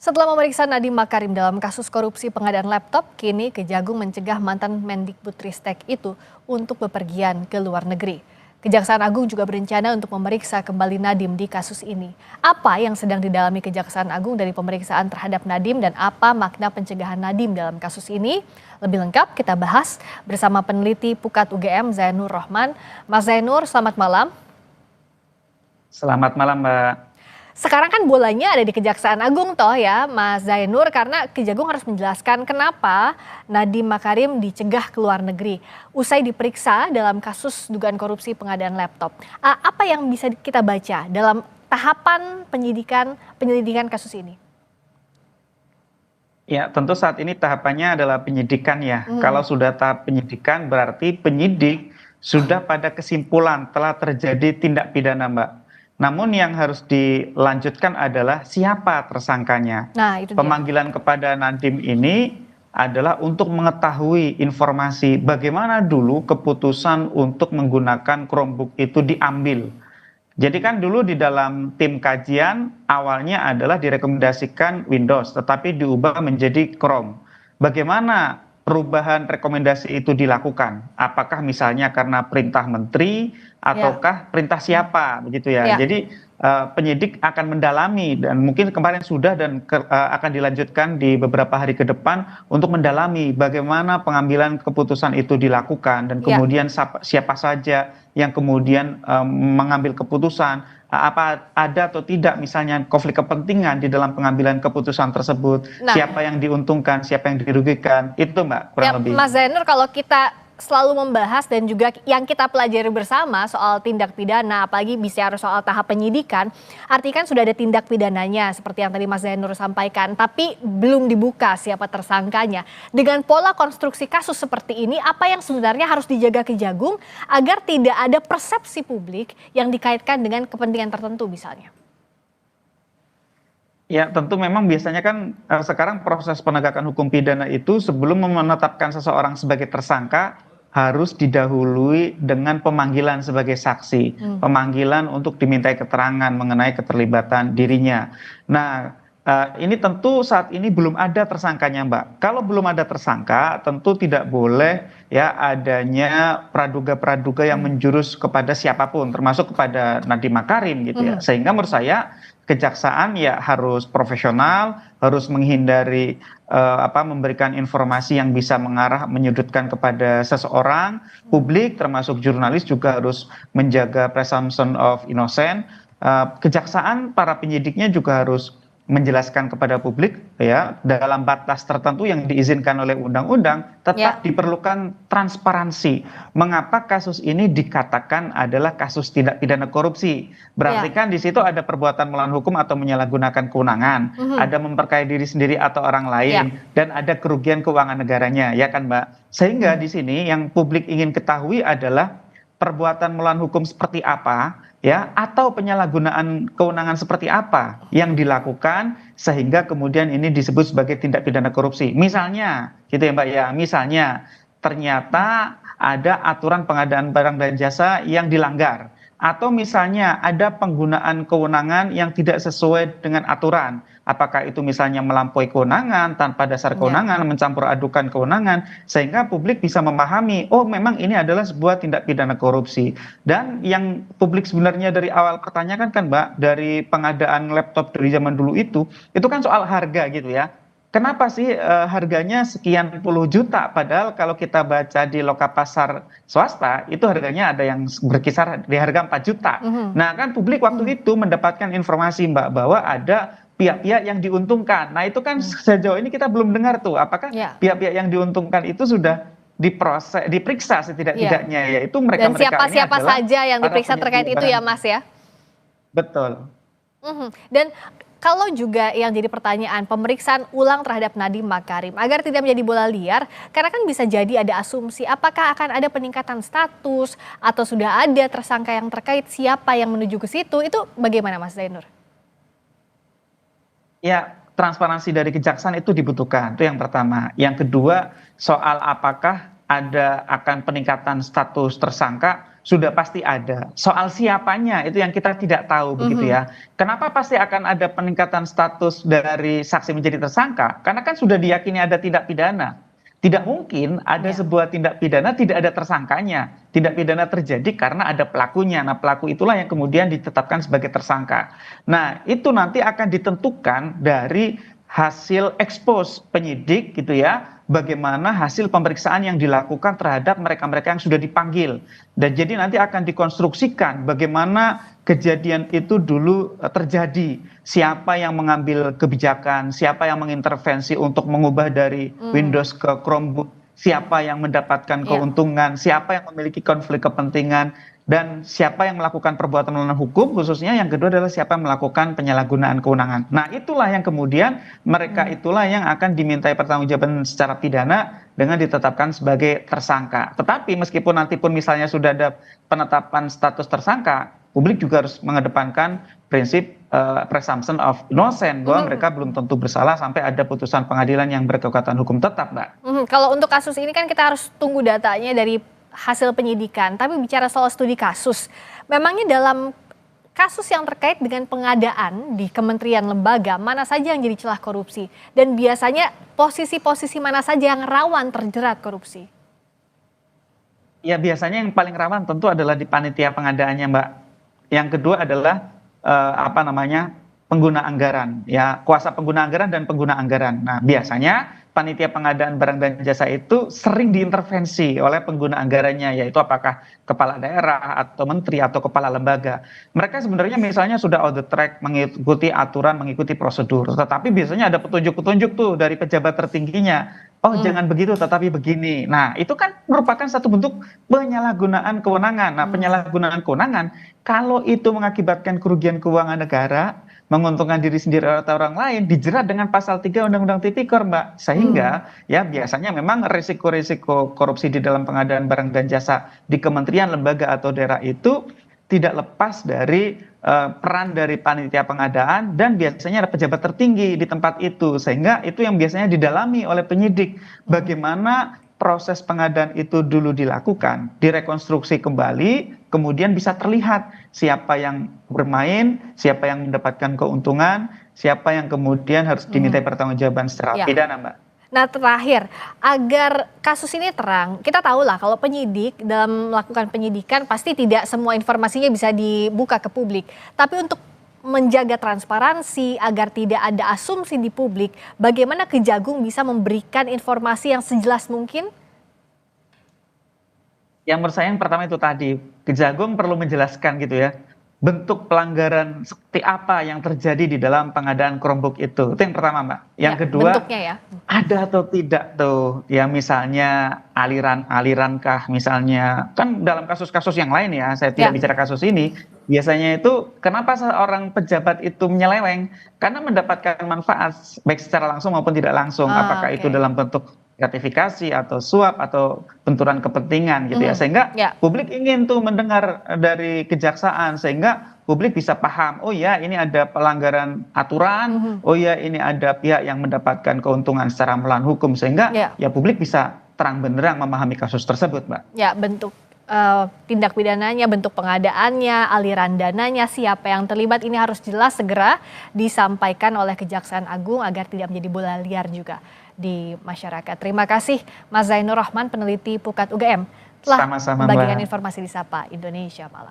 Setelah memeriksa Nadiem Makarim dalam kasus korupsi pengadaan laptop, kini Kejagung mencegah mantan Mendikbudristek itu untuk bepergian ke luar negeri. Kejaksaan Agung juga berencana untuk memeriksa kembali Nadiem di kasus ini. Apa yang sedang didalami Kejaksaan Agung dari pemeriksaan terhadap Nadiem dan apa makna pencegahan Nadiem dalam kasus ini? Lebih lengkap kita bahas bersama peneliti Pukat UGM Zainur Rohman. Mas Zainur, selamat malam. Selamat malam, Mbak. Sekarang kan bolanya ada di Kejaksaan Agung toh ya Mas Zainur, karena Kejagung harus menjelaskan kenapa Nadiem Makarim dicegah ke luar negeri usai diperiksa dalam kasus dugaan korupsi pengadaan laptop. Apa yang bisa kita baca dalam tahapan penyelidikan kasus ini? Ya, tentu saat ini tahapannya adalah penyidikan ya. Kalau sudah tahap penyidikan berarti penyidik sudah pada kesimpulan telah terjadi tindak pidana, Mbak. Namun yang harus dilanjutkan adalah siapa tersangkanya. Nah, itu dia. Pemanggilan kepada Nadiem ini adalah untuk mengetahui informasi bagaimana dulu keputusan untuk menggunakan Chromebook itu diambil. Jadi kan dulu di dalam tim kajian awalnya adalah direkomendasikan Windows, tetapi diubah menjadi Chrome. Bagaimana perubahan rekomendasi itu dilakukan? Apakah misalnya karena perintah menteri ataukah perintah siapa, begitu ya? Ya. Jadi penyidik akan mendalami dan mungkin kemarin sudah dan akan dilanjutkan di beberapa hari ke depan untuk mendalami bagaimana pengambilan keputusan itu dilakukan dan kemudian siapa saja yang kemudian mengambil keputusan, apa ada atau tidak misalnya konflik kepentingan di dalam pengambilan keputusan tersebut, siapa yang diuntungkan, siapa yang dirugikan, itu Mbak kurang lebih. Mas Zainur, kalau kita selalu membahas dan juga yang kita pelajari bersama soal tindak pidana, apalagi bicara soal tahap penyidikan, artinya kan sudah ada tindak pidananya seperti yang tadi Mas Zainur sampaikan, tapi belum dibuka siapa tersangkanya. Dengan pola konstruksi kasus seperti ini, apa yang sebenarnya harus dijaga Kejagung agar tidak ada persepsi publik yang dikaitkan dengan kepentingan tertentu misalnya? Ya, tentu memang biasanya kan sekarang proses penegakan hukum pidana itu sebelum menetapkan seseorang sebagai tersangka harus didahului dengan pemanggilan sebagai saksi, pemanggilan untuk dimintai keterangan mengenai keterlibatan dirinya. Nah, ini tentu saat ini belum ada tersangkanya, Mbak. Kalau belum ada tersangka, tentu tidak boleh ya adanya praduga-praduga yang menjurus kepada siapapun, termasuk kepada Nadiem Makarim gitu ya. Sehingga menurut saya kejaksaan ya harus profesional, harus menghindari memberikan informasi yang bisa mengarah menyudutkan kepada seseorang. Publik termasuk jurnalis juga harus menjaga presumption of innocent. Kejaksaan para penyidiknya juga harus menjelaskan kepada publik ya dalam batas tertentu yang diizinkan oleh undang-undang, tetap diperlukan transparansi. Mengapa kasus ini dikatakan adalah kasus tindak pidana korupsi? Berarti kan di situ ada perbuatan melawan hukum atau menyalahgunakan kewenangan, ada memperkaya diri sendiri atau orang lain, dan ada kerugian keuangan negaranya, ya kan Mbak? Sehingga di sini yang publik ingin ketahui adalah perbuatan melawan hukum seperti apa, ya, atau penyalahgunaan kewenangan seperti apa yang dilakukan sehingga kemudian ini disebut sebagai tindak pidana korupsi. Misalnya, gitu ya Mbak ya, misalnya ternyata ada aturan pengadaan barang dan jasa yang dilanggar, atau misalnya ada penggunaan kewenangan yang tidak sesuai dengan aturan. Apakah itu misalnya melampaui kewenangan, tanpa dasar kewenangan, mencampur adukan kewenangan, sehingga publik bisa memahami, oh memang ini adalah sebuah tindak pidana korupsi. Dan yang publik sebenarnya dari awal pertanyakan kan Mbak, dari pengadaan laptop dari zaman dulu itu kan soal harga gitu ya. Kenapa sih harganya sekian puluh juta, padahal kalau kita baca di loka pasar swasta, itu harganya ada yang berkisar di harga 4 juta. Nah kan publik waktu itu mendapatkan informasi Mbak, bahwa ada pihak-pihak yang diuntungkan. Nah itu kan sejauh ini kita belum dengar tuh apakah pihak-pihak yang diuntungkan itu sudah diperiksa setidak-tidaknya, yaitu mereka dan siapa saja yang diperiksa terkait itu ya Mas ya. Betul. Dan kalau juga yang jadi pertanyaan pemeriksaan ulang terhadap Nadiem Makarim agar tidak menjadi bola liar, karena kan bisa jadi ada asumsi apakah akan ada peningkatan status atau sudah ada tersangka yang terkait, siapa yang menuju ke situ, itu bagaimana Mas Zainur? Ya, transparansi dari kejaksaan itu dibutuhkan, itu yang pertama. Yang kedua, soal apakah akan peningkatan status tersangka, sudah pasti ada. Soal siapanya itu yang kita tidak tahu begitu ya. Kenapa pasti akan ada peningkatan status dari saksi menjadi tersangka? Karena kan sudah diyakini ada tindak pidana. Tidak mungkin ada Ya. sebuah tindak pidana tidak ada tersangkanya. Tindak pidana terjadi karena ada pelakunya. Nah, pelaku itulah yang kemudian ditetapkan sebagai tersangka. Nah, itu nanti akan ditentukan dari hasil ekspos penyidik gitu ya. Bagaimana hasil pemeriksaan yang dilakukan terhadap mereka-mereka yang sudah dipanggil. Dan jadi nanti akan dikonstruksikan bagaimana kejadian itu dulu terjadi. Siapa yang mengambil kebijakan, siapa yang mengintervensi untuk mengubah dari Windows ke Chromebook, siapa yang mendapatkan Ya. keuntungan, siapa yang memiliki konflik kepentingan, dan siapa yang melakukan perbuatan melawan hukum, khususnya yang kedua adalah siapa yang melakukan penyalahgunaan kewenangan. Nah, itulah yang kemudian mereka itulah yang akan dimintai pertanggungjawaban secara pidana dengan ditetapkan sebagai tersangka. Tetapi meskipun nanti pun misalnya sudah ada penetapan status tersangka, publik juga harus mengedepankan prinsip presumption of innocent bahwa mereka belum tentu bersalah sampai ada putusan pengadilan yang berkekuatan hukum tetap, Mbak. Kalau untuk kasus ini kan kita harus tunggu datanya dari hasil penyidikan. Tapi bicara soal studi kasus, memangnya dalam kasus yang terkait dengan pengadaan di kementerian lembaga, mana saja yang jadi celah korupsi? Dan biasanya posisi-posisi mana saja yang rawan terjerat korupsi? Ya biasanya yang paling rawan tentu adalah di panitia pengadaannya, Mbak. Yang kedua adalah apa namanya, pengguna anggaran, ya kuasa pengguna anggaran dan pengguna anggaran. Nah biasanya panitia pengadaan barang dan jasa itu sering diintervensi oleh pengguna anggarannya, yaitu apakah kepala daerah atau menteri atau kepala lembaga. Mereka sebenarnya misalnya sudah on the track mengikuti aturan, mengikuti prosedur, tetapi biasanya ada petunjuk-petunjuk tuh dari pejabat tertingginya. Oh jangan begitu tetapi begini. Nah itu kan merupakan satu bentuk penyalahgunaan kewenangan. Nah penyalahgunaan kewenangan kalau itu mengakibatkan kerugian keuangan negara, menguntungkan diri sendiri atau orang lain, dijerat dengan pasal 3 Undang-Undang Tipikor, Mbak. Sehingga ya biasanya memang risiko-risiko korupsi di dalam pengadaan barang dan jasa di kementerian, lembaga atau daerah itu tidak lepas dari peran dari panitia pengadaan dan biasanya ada pejabat tertinggi di tempat itu, sehingga itu yang biasanya didalami oleh penyidik bagaimana proses pengadaan itu dulu dilakukan, direkonstruksi kembali, kemudian bisa terlihat siapa yang bermain, siapa yang mendapatkan keuntungan, siapa yang kemudian harus dimintai pertanggungjawaban secara Ya. pidana, Mbak. Nah terakhir, agar kasus ini terang, kita tahulah kalau penyidik dalam melakukan penyidikan pasti tidak semua informasinya bisa dibuka ke publik. Tapi untuk menjaga transparansi agar tidak ada asumsi di publik, bagaimana Kejagung bisa memberikan informasi yang sejelas mungkin? Yang menurut saya yang pertama itu tadi, Kejagung perlu menjelaskan gitu ya, bentuk pelanggaran seperti apa yang terjadi di dalam pengadaan Chromebook itu. Itu yang pertama, Mbak. Yang Ya, kedua, bentuknya ya. ada atau tidak tuh, ya misalnya aliran kah misalnya, kan dalam kasus-kasus yang lain ya, saya tidak Ya. bicara kasus ini, biasanya itu kenapa seorang pejabat itu menyeleweng? Karena mendapatkan manfaat, baik secara langsung maupun tidak langsung, apakah itu Oke. dalam bentuk gratifikasi atau suap atau benturan kepentingan gitu ya, sehingga Ya. publik ingin tuh mendengar dari kejaksaan sehingga publik bisa paham, oh ya ini ada pelanggaran aturan, oh ya ini ada pihak yang mendapatkan keuntungan secara melawan hukum, sehingga Ya. ya publik bisa terang benderang memahami kasus tersebut, Mbak. Ya, bentuk tindak pidananya, bentuk pengadaannya, aliran dananya, siapa yang terlibat, ini harus jelas segera disampaikan oleh Kejaksaan Agung agar tidak menjadi bola liar juga di masyarakat. Terima kasih Mas Zainur Rahman, peneliti Pukat UGM, telah Sama-sama, membagikan Mbak. informasi di Sapa Indonesia Malam.